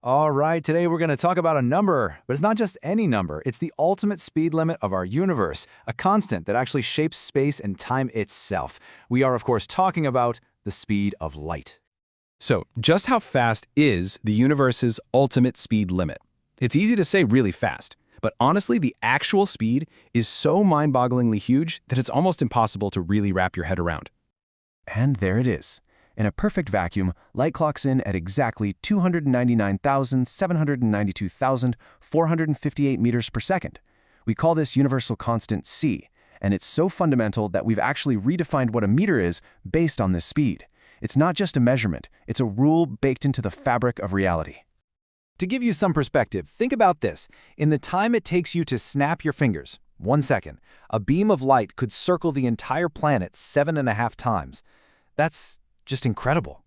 All right, today we're going to talk about a number, but it's not just any number. It's the ultimate speed limit of our universe, a constant that actually shapes space and time itself. We are, of course, talking about the speed of light. So, just how fast is the universe's ultimate speed limit? It's easy to say really fast, but honestly, the actual speed is so mind-bogglingly huge that it's almost impossible to really wrap your head around. And there it is. In a perfect vacuum, light clocks in at exactly 299,792,458 meters per second. We call this universal constant c, and it's so fundamental that we've actually redefined what a meter is based on this speed. It's not just a measurement, it's a rule baked into the fabric of reality. To give you some perspective, think about this. In the time it takes you to snap your fingers, 1 second, a beam of light could circle the entire planet 7.5 times. That's just incredible.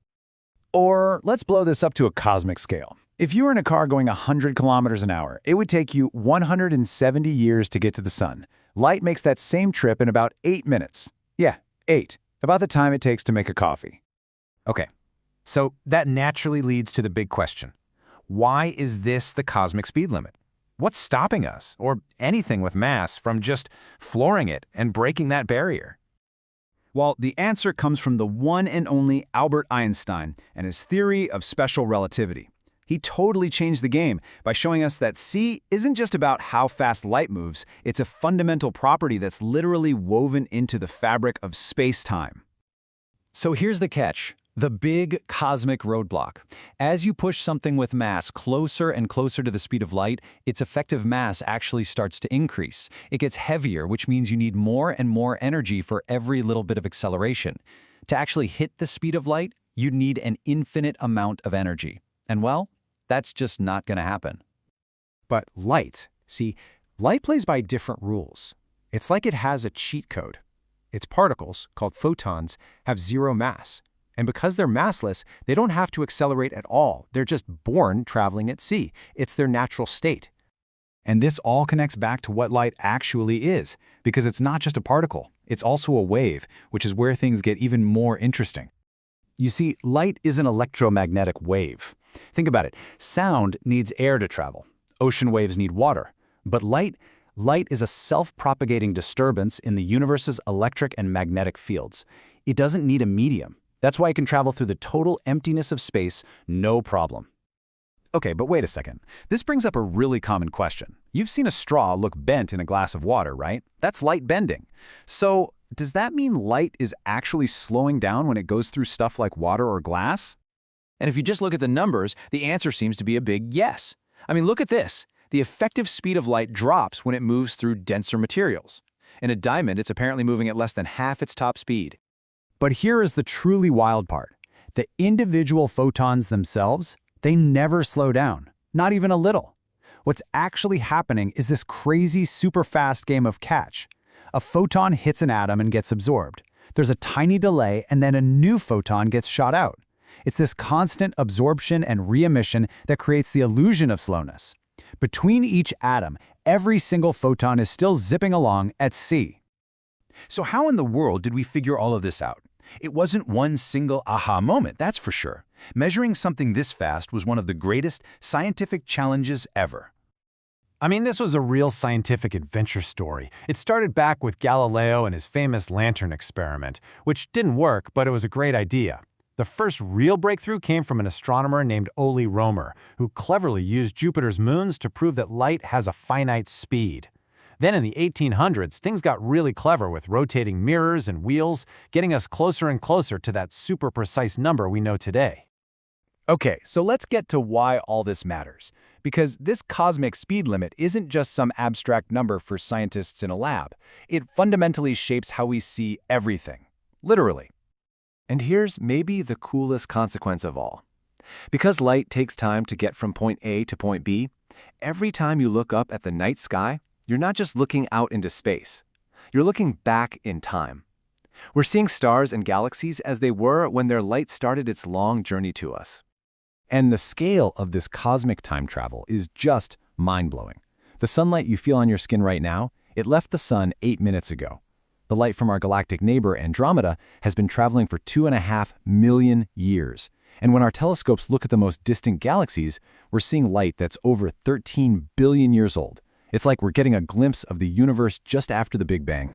Or let's blow this up to a cosmic scale. If you were in a car going 100 kilometers an hour, it would take you 170 years to get to the sun. Light makes that same trip in about 8 minutes. Yeah, 8. About the time it takes to make a coffee. Okay, so that naturally leads to the big question. Why is this the cosmic speed limit? What's stopping us, or anything with mass, from just flooring it and breaking that barrier? Well, the answer comes from the one and only Albert Einstein and his theory of special relativity. He totally changed the game by showing us that c isn't just about how fast light moves, it's a fundamental property that's literally woven into the fabric of space-time. So here's the catch. The big cosmic roadblock. As you push something with mass closer and closer to the speed of light, its effective mass actually starts to increase. It gets heavier, which means you need more and more energy for every little bit of acceleration. To actually hit the speed of light, you'd need an infinite amount of energy. And well, that's just not going to happen. But light, see, light plays by different rules. It's like it has a cheat code. Its particles, called photons, have zero mass. And because they're massless, they don't have to accelerate at all. They're just born traveling at c. It's their natural state. And this all connects back to what light actually is, because it's not just a particle, it's also a wave, which is where things get even more interesting. You see, light is an electromagnetic wave. Think about it. Sound needs air to travel. Ocean waves need water. But light is a self-propagating disturbance in the universe's electric and magnetic fields. It doesn't need a medium. That's why it can travel through the total emptiness of space, no problem. Okay, but wait a second. This brings up a really common question. You've seen a straw look bent in a glass of water, right? That's light bending. So, does that mean light is actually slowing down when it goes through stuff like water or glass? And if you just look at the numbers, the answer seems to be a big yes. I mean, look at this. The effective speed of light drops when it moves through denser materials. In a diamond, it's apparently moving at less than half its top speed. But here is the truly wild part. The individual photons themselves, they never slow down, not even a little. What's actually happening is this crazy super fast game of catch. A photon hits an atom and gets absorbed. There's a tiny delay and then a new photon gets shot out. It's this constant absorption and re-emission that creates the illusion of slowness. Between each atom, every single photon is still zipping along at c. So how in the world did we figure all of this out? It wasn't one single aha moment, that's for sure. Measuring something this fast was one of the greatest scientific challenges ever. I mean, this was a real scientific adventure story. It started back with Galileo and his famous lantern experiment, which didn't work, but it was a great idea. The first real breakthrough came from an astronomer named Ole Romer, who cleverly used Jupiter's moons to prove that light has a finite speed. Then in the 1800s, things got really clever with rotating mirrors and wheels, getting us closer and closer to that super precise number we know today. Okay, so let's get to why all this matters. Because this cosmic speed limit isn't just some abstract number for scientists in a lab. It fundamentally shapes how we see everything. Literally. And here's maybe the coolest consequence of all. Because light takes time to get from point A to point B, every time you look up at the night sky, you're not just looking out into space. You're looking back in time. We're seeing stars and galaxies as they were when their light started its long journey to us. And the scale of this cosmic time travel is just mind-blowing. The sunlight you feel on your skin right now, it left the sun 8 minutes ago. The light from our galactic neighbor Andromeda has been traveling for 2.5 million years. And when our telescopes look at the most distant galaxies, we're seeing light that's over 13 billion years old. It's like we're getting a glimpse of the universe just after the Big Bang.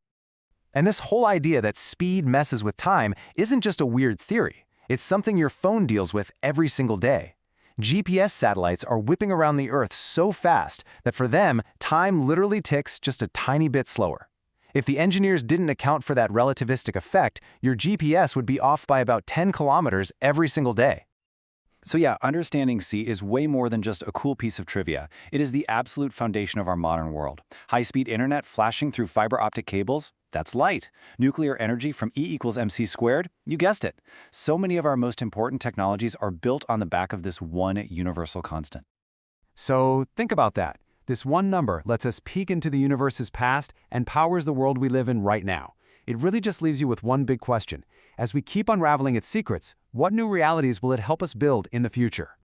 And this whole idea that speed messes with time isn't just a weird theory. It's something your phone deals with every single day. GPS satellites are whipping around the Earth so fast that for them, time literally ticks just a tiny bit slower. If the engineers didn't account for that relativistic effect, your GPS would be off by about 10 kilometers every single day. So yeah, understanding C is way more than just a cool piece of trivia. It is the absolute foundation of our modern world. High-speed internet flashing through fiber optic cables, that's light. Nuclear energy from E=mc², you guessed it. So many of our most important technologies are built on the back of this one universal constant. So think about that. This one number lets us peek into the universe's past and powers the world we live in right now. It really just leaves you with one big question. As we keep unraveling its secrets, what new realities will it help us build in the future?